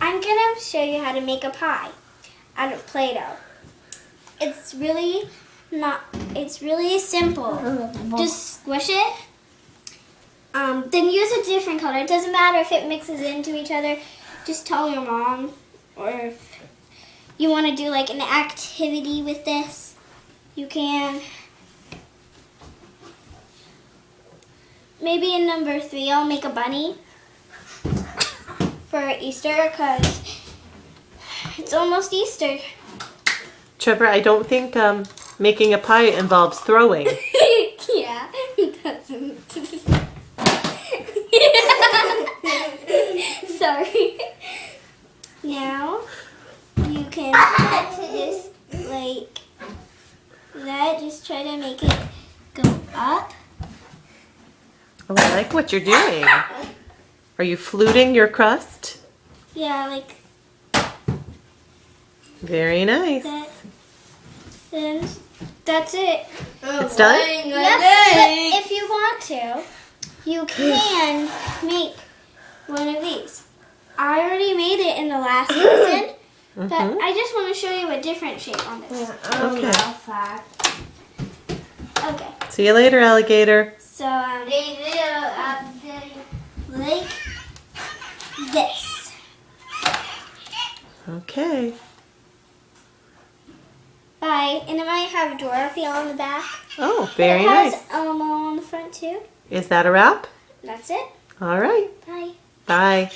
I'm gonna show you how to make a pie out of Play-Doh. It's really simple. Just squish it. Then use a different color. It doesn't matter if it mixes into each other. Just tell your mom, or if you want to do like an activity with this, you can. Maybe in number 3, I'll make a bunny for Easter because it's almost Easter. Trevor, I don't think making a pie involves throwing. Yeah, it doesn't. Sorry. Now you can cut this like that. Just try to make it go up. Oh, I like what you're doing. Are you fluting your crust? Yeah, like Very nice. that. Then that's it. It's done? Yep, but if you want to, you can make one of these. I already made it in the last lesson, but I just want to show you a different shape on this. Okay. Okay. See you later, alligator. So, like this. Okay. Bye. And it might have Dorothy on the back. Oh, very It has nice. Elmo on the front too. Is that a wrap? That's it. All right. Bye. Bye.